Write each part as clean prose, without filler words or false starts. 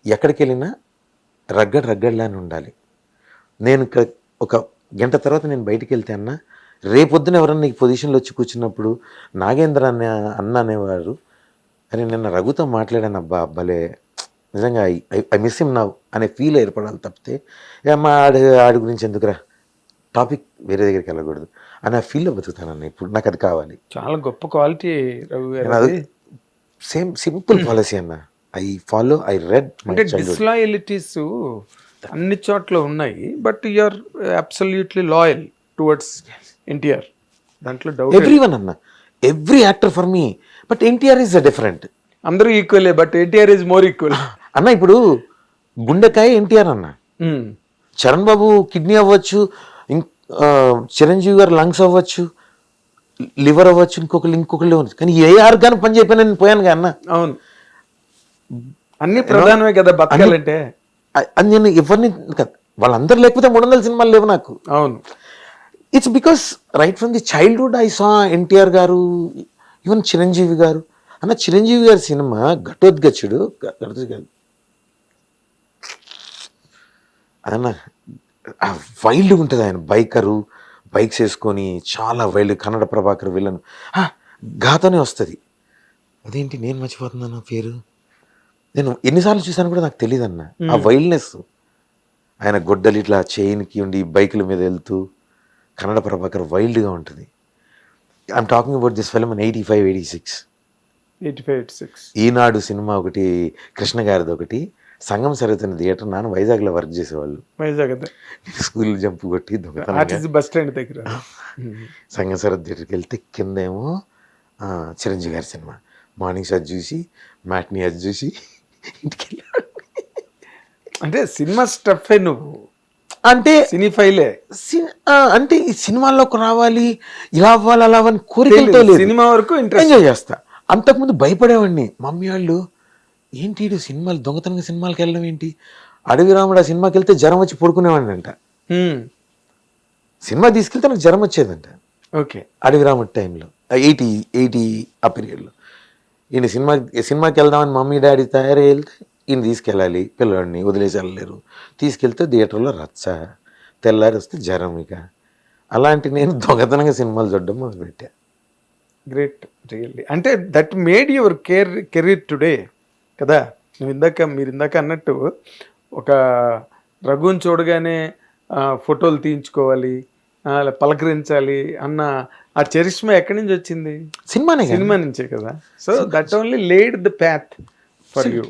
ఎక్కడికి వెళ్ళినా రగ్గడ్లా అని ఉండాలి. నేను ఒక గంట తర్వాత నేను బయటికి వెళ్తే అన్న, రేపొద్దున ఎవరన్నా ఈ పొజిషన్లో వచ్చి కూర్చున్నప్పుడు నాగేంద్ర అన్న అనేవారు, అరే నిన్న రఘుతో మాట్లాడాను అబ్బా భలే నిజంగా ఐ మిస్ హిమ్ నవ్ అనే ఫీల్ ఏర్పడాలి తప్పితే అమ్మా ఆడి గురించి ఎందుకురా, టాపిక్ వేరే దగ్గరికి వెళ్ళకూడదు అని ఆ ఫీల్లో బతుకుతానన్న. ఇప్పుడు నాకు అది కావాలి. చాలా గొప్ప క్వాలిటీ రఘు గారు. అది సింపుల్ పాలసీ అన్న. ఐ రెడ్ అంటే డిస్లాయలిటీస్ అన్ని చోట్ల ఉన్నాయి, but you are absolutely loyal towards NTR. దాంట్లో డౌట్ ఎవ్రీవన్ అన్న, every actor for me, but NTR is different. అందరూ ఈక్వలే, but NTR is more equal అన్న. ఇప్పుడు గుండెకాయ ఎన్టీఆర్ అన్న, చరణ్ బాబు కిడ్నీ అవ్వచ్చు, చిరంజీవి గారు లంగ్స్ అవ్వచ్చు, లివర్ అవ్వచ్చు, ఇంకొకళ్ళు అవ్వచ్చు, కానీ ఏ ఆర్గాన్ పని చెప్పినా నేను పోయాను కదా అన్న. అవును, అన్ని ప్రధానమే కదా బతకాలంటే. అది నేను ఎవరిని కదా, వాళ్ళందరూ లేకపోతే 300 సినిమాలు లేవు నాకు. అవును, it's because right from the childhood I saw NTR గారు, ఈవెన్ చిరంజీవి గారు. అన్న చిరంజీవి గారి సినిమా ఘటోద్గచుడు అదన్న వైల్డ్గా ఉంటుంది. ఆయన బైక్స్ వేసుకొని చాలా వైల్డ్, కన్నడ ప్రభాకర్ విలన్ గాతోనే వస్తుంది. అదేంటి నేను మర్చిపోతున్నాను ఆ పేరు, నేను ఎన్నిసార్లు చూసాను కూడా నాకు తెలియదు అన్న. ఆ వైల్డ్నెస్, ఆయన గొడ్డలు ఇట్లా చైన్కి ఉండి బైకుల మీద వెళ్తూ, కన్నడ ప్రభాకర్ వైల్డ్గా ఉంటుంది. I'm talking about this film in 85-86. Eenadu cinema ఒకటి, కృష్ణ గారిది ఒకటి, సంగం సరతున్న థియేటర్. నాన్న వైజాగ్లో వర్క్ చేసేవాళ్ళు. వైజాగ్ స్కూల్ జంప్ కొట్టి బస్ స్టాండ్ దగ్గర సంగం సరత్ థియేటర్కి వెళ్తే కిందేమో చిరంజీవి గారి సినిమా. మార్నింగ్స్ అది చూసి, మ్యాట్నీ అది చూసి ఇంటికి వెళ్ళాడు. అంటే సినిమా స్టఫ్ నువ్వు, అంటే సినీ ఫైలే. అంటే ఈ సినిమాల్లోకి రావాలి, ఇలా అవ్వాలి, అలా అవ్వాలి కోరికలతో లేదు, సినిమా వరకు ఎంజాయ్ చేస్తా. అంతకుముందు భయపడేవాడిని. మమ్మీ వాళ్ళు ఏంటి సినిమాలు, దొంగతనంగా సినిమాలకు వెళ్ళడం ఏంటి, అడవి రాముడు ఆ సినిమాకి వెళ్తే జ్వరం వచ్చి పడుకునేవాడిని అంట. సినిమా తీసుకెళ్తే నాకు జ్వరం వచ్చేదంట. ఓకే, అడవి రాముడు టైంలో 80 ఆ పీరియడ్లో. ఈయన సినిమాకి వెళ్దామని మమ్మీ డాడీ తయారై వెళ్తే ఈయన తీసుకెళ్ళాలి, పిల్లవాడిని వదిలేసి వెళ్ళలేరు. తీసుకెళ్తే థియేటర్లో రచ్చ, తెల్లారి వస్తే జ్వరం. ఇక అలాంటి నేను దొంగతనంగా సినిమాలు చూడడం మొదలుపెట్టా. Great, really. అంటే that made your career today కదా. మీరు ఇందాక అన్నట్టు ఒక రఘుని చూడగానే ఫోటోలు తీయించుకోవాలి, పలకరించాలి అన్న ఆ చరిష్మా ఎక్కడి నుంచి వచ్చింది? సినిమా నుంచే కదా. So that only laid the path for you.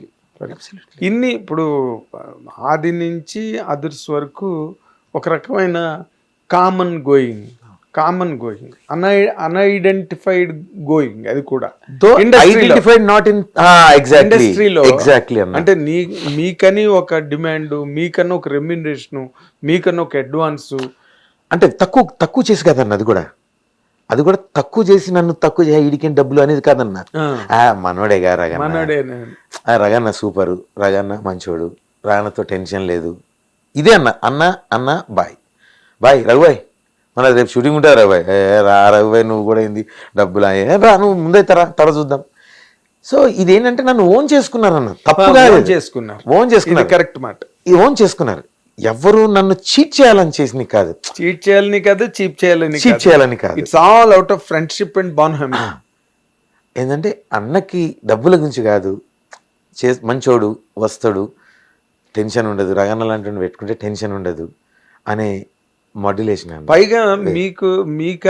ఇన్ని ఇప్పుడు ఆది నుంచి అదర్స్ వరకు ఒక రకమైన కామన్ గోయింగ్, అన్ఐడెంటిఫైడ్ గోయింగ్, అది కూడా ఇండస్ట్రీలో. అంటే మీకని ఒక డిమాండ్, మీకన్నా ఒక రెమ్యునరేషన్, మీకన్నా ఒక అడ్వాన్స్. అంటే తక్కువ చేసి కదన్న, అది కూడా తక్కువ చేసి నన్ను తక్కువ చేయ ఇడికి డబ్బులు అనేది కాదన్న. మనోడేగా రగన్న సూపరు, రగన్న మంచోడు, రాగన్నతో టెన్షన్ లేదు. ఇదే అన్న బాయ్ రఘుబాయ్, మన రేపు షూటింగ్ ఉంటావు రఘుబాయ్, రఘుబాయ్ నువ్వు కూడా ఏంది డబ్బులు రా, నువ్వు ముందే తర చూద్దాం. సో ఇదేంటంటే నన్ను ఓన్ చేసుకున్నారన్న. తప్పుగా ఓన్ చేసుకున్నారు, కరెక్ట్ మాట. ఓన్ చేసుకున్నారు. ఎవరు నన్ను చీట్ చేయాలని చేసి కాదు, చీట్ చేయాలని కాదు. It's all out of friendship and bond. ఏంటంటే అన్నకి డబ్బుల గురించి కాదు, మంచోడు వస్తాడు, టెన్షన్ ఉండదు, రగన్న లాంటి పెట్టుకుంటే టెన్షన్ ఉండదు అనే మాడ్యులేషన్. పైగా మీక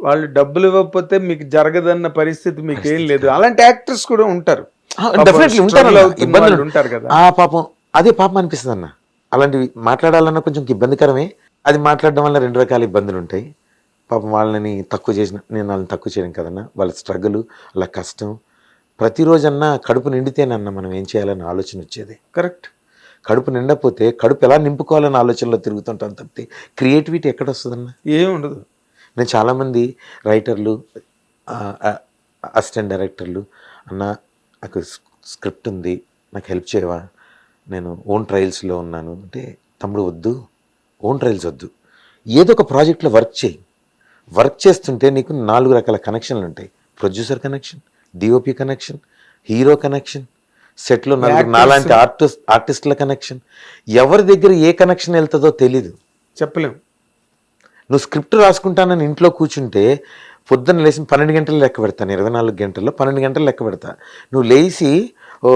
వాళ్ళు డబ్బులు ఇవ్వకపోతే మీకు జరగదన్న పరిస్థితి మీకేం లేదు. అలాంటి యాక్టర్స్ కూడా ఉంటారు, ఉంటారు కదా. పాపం అదే పాపం అనిపిస్తుంది అన్న. అలాంటివి మాట్లాడాలన్నా కొంచెం ఇబ్బందికరమే. అది మాట్లాడడం వల్ల 2 రకాల ఇబ్బందులు ఉంటాయి. పాపం వాళ్ళని తక్కువ చేసిన, నేను వాళ్ళని తక్కువ చేయడం కదన్నా. వాళ్ళ స్ట్రగుల్, వాళ్ళ కష్టం. ప్రతిరోజన్నా కడుపు నిండితేనన్నా మనం ఏం చేయాలని ఆలోచన వచ్చేది. కరెక్ట్. కడుపు నిండపోతే కడుపు ఎలా నింపుకోవాలని ఆలోచనలో తిరుగుతుంటాను తప్పితే క్రియేటివిటీ ఎక్కడ వస్తుందన్న? ఏమి ఉండదు. నేను చాలామంది రైటర్లు, అసిస్టెంట్ డైరెక్టర్లు, అన్న నాకు స్క్రిప్ట్ ఉంది, నాకు హెల్ప్ చేయవా, నేను ఓన్ ట్రయల్స్లో ఉన్నాను అంటే, తమ్ముడు వద్దు, ఓన్ ట్రయల్స్ వద్దు, ఏదో ఒక ప్రాజెక్ట్లో వర్క్ చేస్తుంటే నీకు 4 రకాల కనెక్షన్లు ఉంటాయి. Producer connection, DOP connection, hero connection, సెట్లో నలుగురు నాలాంటి ఆర్టిస్టుల కనెక్షన్, ఎవరి దగ్గర ఏ కనెక్షన్ వెళ్తుందో తెలీదు, చెప్పలేం. నువ్వు స్క్రిప్ట్ రాసుకుంటానని ఇంట్లో కూర్చుంటే పొద్దున్న లేచి 12 గంటలు లెక్క పెడతాను, 24 గంటల్లో 12 గంటలు లెక్క పెడతా. నువ్వు లేచి ఓ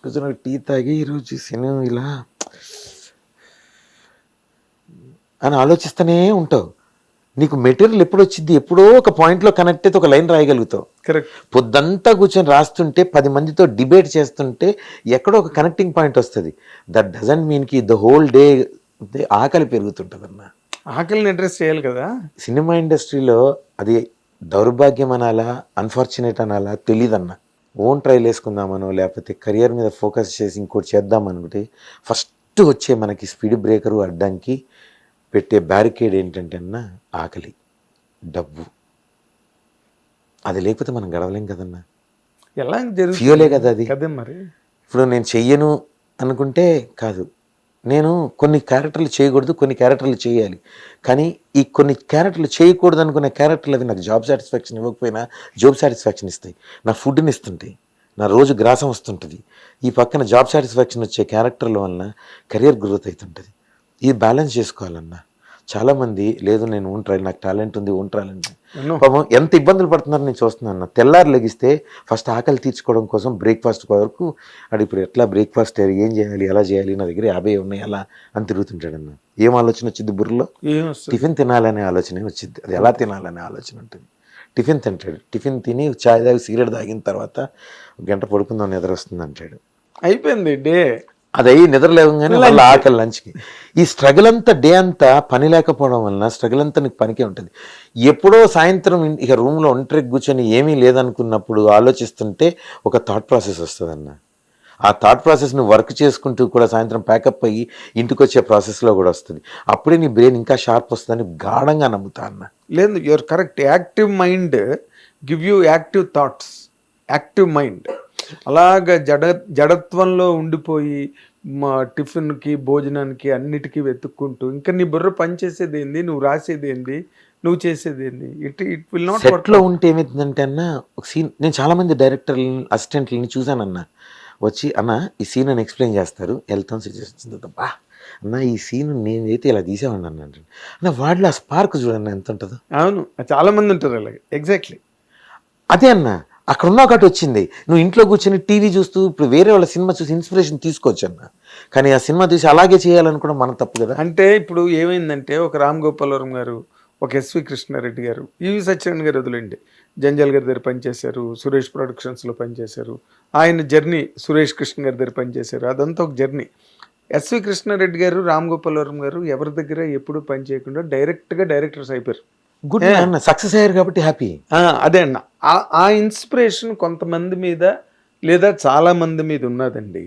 కూర్చొని టీ తాగి ఈరోజు సినిమా ఇలా అని ఆలోచిస్తూనే ఉంటావు. నీకు మెటీరియల్ ఎప్పుడు వచ్చింది, ఎప్పుడో ఒక పాయింట్లో కనెక్ట్ అయితే ఒక లైన్ రాయగలుగుతావు. కరెక్ట్. పొద్దంతా కూర్చొని రాస్తుంటే 10 మందితో డిబేట్ చేస్తుంటే ఎక్కడో ఒక కనెక్టింగ్ పాయింట్ వస్తుంది. దట్ డజంట్ మీన్ కి ద హోల్ డే ఆకలి పెరుగుతుంటుంది అన్న. ఆకలిని అడ్రస్ చేయాలి కదా. సినిమా ఇండస్ట్రీలో అది దౌర్భాగ్యం అనాలా, అన్ఫార్చునేట్ అనాలా తెలియదన్న. ఓన్ ట్రైల్ వేసుకుందామనో లేకపోతే కెరియర్ మీద ఫోకస్ చేసి ఇంకోటి చేద్దామనుకుంటే ఫస్ట్ వచ్చే మనకి స్పీడ్ బ్రేకరు అడ్డంకి పెట్టే బ్యారికేడ్ ఏంటంటే అన్న ఆకలి, డబ్బు. అది లేకపోతే మనం గడవలేం కదన్నా. ఎలా జరుగుతుంది ఫ్యూలే కదా అది. కదే మరి. ఇప్పుడు నేను చెయ్యను అనుకుంటే కాదు, నేను కొన్ని క్యారెక్టర్లు చేయకూడదు, కొన్ని క్యారెక్టర్లు చేయాలి. కానీ ఈ కొన్ని క్యారెక్టర్లు చేయకూడదు అనుకునే క్యారెక్టర్లు అవి నాకు జాబ్ సాటిస్ఫాక్షన్ ఇవ్వకపోయినా జాబ్ సాటిస్ఫాక్షన్ ఇస్తాయి, నా ఫుడ్ని ఇస్తుంటాయి, నా రోజు గ్రాసం వస్తుంటుంది. ఈ పక్కన జాబ్ సాటిస్ఫాక్షన్ వచ్చే క్యారెక్టర్ల వలన కెరియర్ గ్రోత్ అవుతుంటుంది. ఇది బ్యాలెన్స్ చేసుకోవాలన్నా. చాలామంది లేదు నేను ఓన్ ట్రైల్, నాకు టాలెంట్ ఉంది, ఓన్ ట్రైల్ అంటే పాపం ఎంత ఇబ్బందులు పడుతున్నారో నేను చూస్తున్నాను. తెల్లారు లెగిస్తే ఫస్ట్ ఆకలి తీర్చుకోవడం కోసం బ్రేక్ఫాస్ట్ వరకు అది ఇప్పుడు ఎట్లా బ్రేక్ఫాస్ట్ ఏం చేయాలి, ఎలా చేయాలి, నా దగ్గర 50 ఉన్నాయి ఎలా అని తిరుగుతుంటాడన్న. ఏం ఆలోచన వచ్చింది బుర్రలో? టిఫిన్ తినాలనే ఆలోచనే వచ్చింది. అది ఎలా తినాలనే ఆలోచన ఉంటుంది. టిఫిన్ తింటాడు, టిఫిన్ తిని చాయ్ తాగి సిగరెట్ తాగిన తర్వాత 1 గంట పడుకుందాం నిద్ర వస్తుంది అంటాడు. అయిపోయింది డే. అది నిద్ర లేవగానే వాళ్ళ ఆకలి లంచ్కి. ఈ స్ట్రగుల్ అంతా డే అంతా పని లేకపోవడం వలన స్ట్రగుల్ అంతా నీకు పనికే ఉంటుంది. ఎప్పుడో సాయంత్రం ఇక రూమ్లో ఒంటరికి కూర్చొని ఏమీ లేదనుకున్నప్పుడు ఆలోచిస్తుంటే ఒక థాట్ ప్రాసెస్ వస్తుందన్న. ఆ థాట్ ప్రాసెస్ నువ్వు వర్క్ చేసుకుంటూ కూడా సాయంత్రం ప్యాకప్ అయ్యి ఇంటికి వచ్చే ప్రాసెస్లో కూడా వస్తుంది. అప్పుడే నీ బ్రెయిన్ ఇంకా షార్ప్ వస్తుందని గాఢంగా నమ్ముతా అన్న. లేదు, your correct. Active mind give you active thoughts. Active mind అలాగ జడత్వంలో ఉండిపోయి మా టిఫిన్కి భోజనానికి అన్నిటికీ వెతుక్కుంటూ ఇంకా నీ బుర్ర పనిచేసేది ఏంది, నువ్వు రాసేది ఏంది, నువ్వు చేసేది ఏంది, ఇట్ విల్ నాట్ వర్క్. సెట్లో ఉంటే ఏమైందంటే అన్న ఒక సీన్, నేను చాలామంది డైరెక్టర్లని అసిస్టెంట్లని చూశానన్న. వచ్చి అన్న ఈ సీన్ అని ఎక్స్ప్లెయిన్ చేస్తారు, వెళ్తాం సజెషన్ బా అన్న ఈ సీన్ నేనైతే ఇలా తీసేవాడిని అన్న వాడిలో ఆ స్పార్క్ చూడన్న ఎంత ఉంటుందో. అవును, చాలా మంది ఉంటారు అలాగే. ఎగ్జాక్ట్లీ అదే అన్న. అక్కడ ఉన్న ఒకటి వచ్చింది, నువ్వు ఇంట్లో కూర్చొని టీవీ చూస్తూ ఇప్పుడు వేరే వాళ్ళ సినిమా చూసి ఇన్స్పిరేషన్ తీసుకోవచ్చు అన్న. కానీ ఆ సినిమా చూసి అలాగే చేయాలనుకోవడం మన తప్పు కదా. అంటే ఇప్పుడు ఏమైందంటే ఒక రామ్ గోపాలవరం గారు, ఒక ఎస్వి కృష్ణారెడ్డి గారు, ఈవి సత్యనారాయణ గారు వదిలేండి, జంజాల్ గారి దగ్గర పనిచేశారు, సురేష్ ప్రొడక్షన్స్లో పనిచేశారు. ఆయన జర్నీ సురేష్ కృష్ణ గారి దగ్గర పనిచేశారు, అదంతా ఒక జర్నీ. ఎస్వి కృష్ణారెడ్డి గారు, రామ్ గోపాలవరం గారు ఎవరి దగ్గర ఎప్పుడు పని చేయకుండా డైరెక్ట్గా డైరెక్టర్స్ అయిపోయారు. గుడ్ అన్న, సక్సెస్ అయ్యారు కాబట్టి హ్యాపీ. అదే అన్న, ఆ ఇన్స్పిరేషన్ కొంతమంది మీద లేదా చాలా మంది మీద ఉన్నదండి.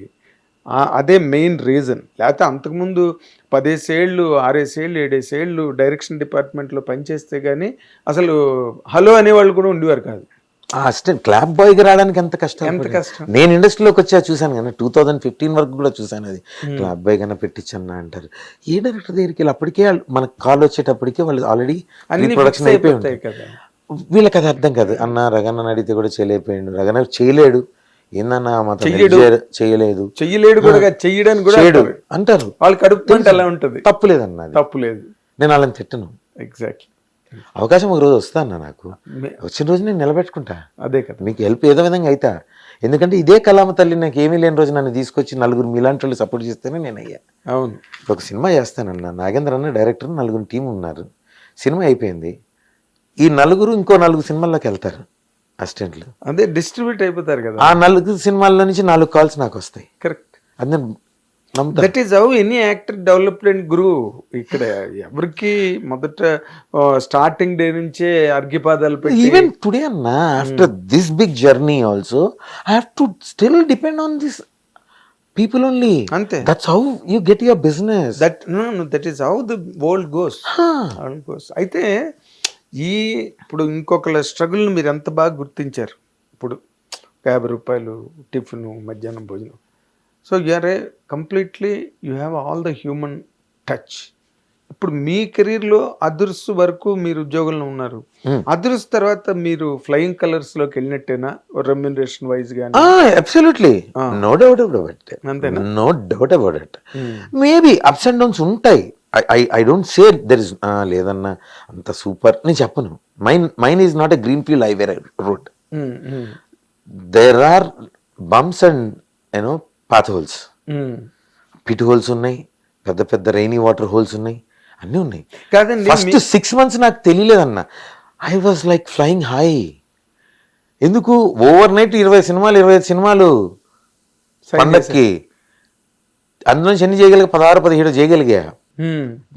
అదే మెయిన్ రీజన్. లేకపోతే అంతకుముందు 10 ఏళ్ళు 6 ఏళ్ళు 7 ఏళ్ళు డైరెక్షన్ డిపార్ట్మెంట్లో పనిచేస్తే కానీ అసలు హలో అనేవాళ్ళు కూడా ఉండేవారు కాదు. అసిస్టెంట్ క్లాప్ బాయ్గా రావడానికి ఎంత కష్టం. నేను ఇండస్ట్రీలోకి వచ్చా చూశాను కానీ 2015 వరకు కూడా చూశాను. అది క్లాప్ బాయ్ కన్నా పెట్టించన్నా అంటారు. ఏ డైరెక్టర్ దగ్గరికి వెళ్ళి అప్పటికే మనకు కాల్ వచ్చేటప్పటికే వాళ్ళు ఆల్రెడీ ప్రొడక్షన్ అయిపోయి ఉంటాయి కదా. వీళ్ళకి అది అర్థం కాదు. అన్న రగన్న అడిగితే కూడా చేయలేకపోయాడు, రగన్న చేయలేడు, ఏందన్నా చేయలేదు కూడా చేయడానికి కూడా అంటారు. వాళ్ళకి అడుగుతుంటే ఎలా ఉంటుంది. తప్పులేదన్న, తప్పులేదు. నేను వాళ్ళని తిట్టను. ఎగ్జాక్ట్లీ. అవకాశం ఒక రోజు వస్తా అన్న, నాకు వచ్చిన రోజు నేను నిలబెట్టుకుంటా. అదే కదా, మీకు హెల్ప్ ఏదో విధంగా అవుతా. ఎందుకంటే ఇదే కళామ తల్లి నాకు ఏమీ లేని రోజు నన్ను తీసుకొచ్చి 4 మీలాంటి వాళ్ళు సపోర్ట్ చేస్తేనే నేను అయ్యా. అవును, ఒక సినిమా చేస్తానన్న, నాగేంద్ర అన్న డైరెక్టర్, 4 టీం ఉన్నారు. సినిమా అయిపోయింది, ఈ 4 ఇంకో 4 సినిమాల్లోకి వెళ్తారు అసిస్టెంట్లు. అదే డిస్ట్రిబ్యూట్ అయిపోతారు కదా. ఆ 4 సినిమాల్లో నుంచి 4 కాల్స్ నాకు వస్తాయి. కరెక్ట్. అది that is how any actor development grew. ఇక్కడ ఎవరికి మొదట స్టార్టింగ్ డే నుంచే అర్ఘ్యపాదాలు పెట్టి. ఈవెన్ టుడే అన్న, after this big journey also I have to still depend on this people only. అంతే. That's how you get your business. That is how the world goes. అయితే ఇప్పుడు ఇంకొకళ్ళ స్ట్రగుల్ని మీరు ఎంత బాగా గుర్తించారు. ఇప్పుడు 50 రూపాయలు టిఫిన్, మధ్యాహ్నం భోజనం. So you are completely, you have all the human touch. ఇప్పుడు మీ కెరీర్ లో అదుర్స్ వరకు మీరు ఉద్యోగంలో ఉన్నారు. అదుర్స్ తర్వాత మీరు ఫ్లయింగ్ కలర్స్ లోకి వెళ్ళినట్టేనా రెమ్యునరేషన్ వైజ్ గానీ? Absolutely, no doubt about it, no doubt about it. Maybe ups and downs ఉంటాయి. I don't say there is లేదన్నా అంత సూపర్ నేను చెప్పను. Mine is not a green field highway road. There are bumps and you know potholes, pit holes ఉన్నాయి, పెద్ద పెద్ద rainy water holes ఉన్నాయి, అన్నీ ఉన్నాయి. కాదండి, ఫస్ట్ 6 months నాకు తెలియలేదన్న. I was like flying high. ఎందుకు ఓవర్ నైట్ 20 సినిమాలు 25 సినిమాలు పండక్కి, అందులో ఎన్ని చేయగలిగా 16-17 చేయగలిగా.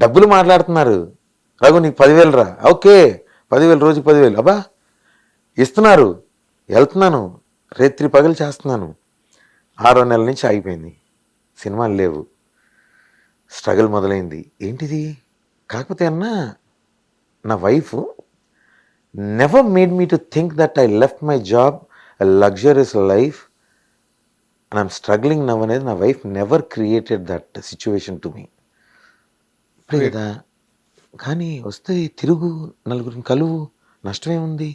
డబ్బులు మాట్లాడుతున్నారు, రఘు నీకు 10,000 రా, ఓకే 10,000 రోజుకి 10,000 అబ్బా ఇస్తున్నారు, వెళ్తున్నాను, రేత్రి పగలు చేస్తున్నాను. 6వ నెల నుంచి ఆగిపోయింది, సినిమాలు లేవు, స్ట్రగుల్ మొదలైంది. ఏంటిది? కాకపోతే అన్నా నా wife never made me to think that I left my job, luxurious life and I'm struggling now అనేది నా wife never created that situation to me. ఇప్పుడే కదా కానీ వస్తాయి, తిరుగు, నలుగురిని కలువు, నష్టమేముంది,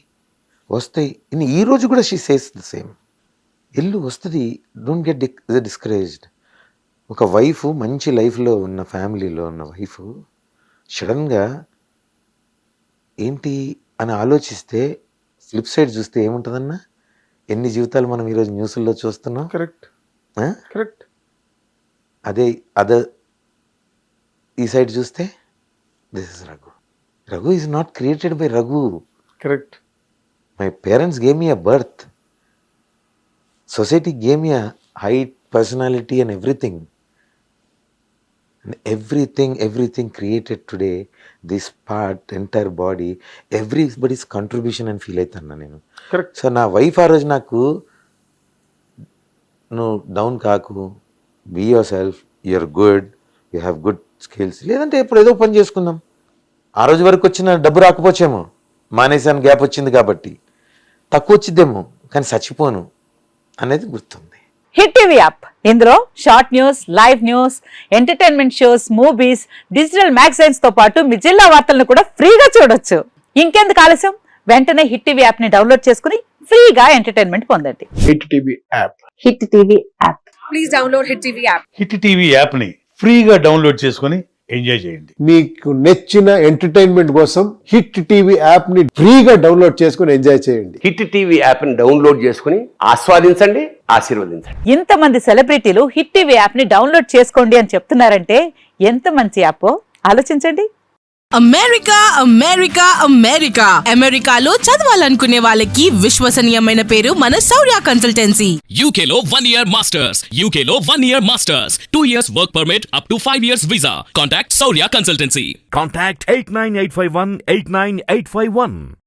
వస్తాయి. ఈ రోజు కూడా షీ సేస్ ద సేమ్, ఇల్లు వస్తుంది, డోంట్ గెట్ డిస్కరేజ్డ్. ఒక వైఫ్ మంచి లైఫ్లో ఉన్న ఫ్యామిలీలో ఉన్న వైఫ్ సడన్గా ఏంటి అని ఆలోచిస్తే ఫ్లిప్ సైడ్ చూస్తే ఏముంటుందన్నా, ఎన్ని జీవితాలు మనం ఈరోజు న్యూస్లో చూస్తున్నాం. Correct correct. అదే ఈ సైడ్ చూస్తే this is Raghu. Raghu is not created by Raghu. Correct. My parents gave me a birth, society gave me a height, personality and everything. And everything created today, this part, entire body, everybody's contribution and feel అయితన్నా నేను. Correct. So నా wife ఆ రోజు నాకు, నువ్వు down కాకు, be yourself, you are good, you have good skills, లేదంటే ఇప్పుడు ఏదో పని చేసుకుందాం. ఆ రోజు వరకు వచ్చిన డబ్బు రాకపోవచ్చేమో, మానేసాను గ్యాప్ వచ్చింది కాబట్టి, తక్కువ వచ్చిద్దేమో కానీ చచ్చిపోను అనేది గుర్తుంది. హిట్ టీవీ యాప్, ఇందులో short news, live news, entertainment shows, movies, digital magazines తో పాటు మీ జిల్లా వార్తలను కూడా ఫ్రీగా చూడొచ్చు. ఇంకెందుకు ఆలస్యం, వెంటనే హిట్ టీవీ యాప్ ని డౌన్లోడ్ చేసుకుని ఫ్రీగా ఎంటర్టైన్మెంట్ పొందండి. Hit TV app. Hit TV app. Please download hit TV app. Hit TV app ని ఫ్రీగా డౌన్లోడ్ చేసుకొని ఎంజాయ్ చేయండి. మీకు నచ్చిన ఎంటర్టైన్మెంట్ కోసం హిట్ టీవీ యాప్ ని ఫ్రీగా డౌన్లోడ్ చేసుకుని ఎంజాయ్ చేయండి. హిట్ టీవీ యాప్ ని డౌన్లోడ్ చేసుకుని ఆస్వాదించండి, ఆశీర్వదించండి. ఇంతమంది సెలబ్రిటీలు హిట్ టీవీ యాప్ ని డౌన్లోడ్ చేసుకోండి అని చెప్తున్నారంటే ఎంత మంచి యాప్ ఆలోచించండి. అమెరికా అమెరికా అమెరికా అమెరికాలో చదవాలనుకునే వాళ్ళకి విశ్వసనీయమైన పేరు మన శౌర్య కన్సల్టెన్సీ. UK లో 1 year masters, UK లో 1 year masters, 2 years work permit up to 5 years visa. Contact Saurya Consultancy. Contact 89851 89851.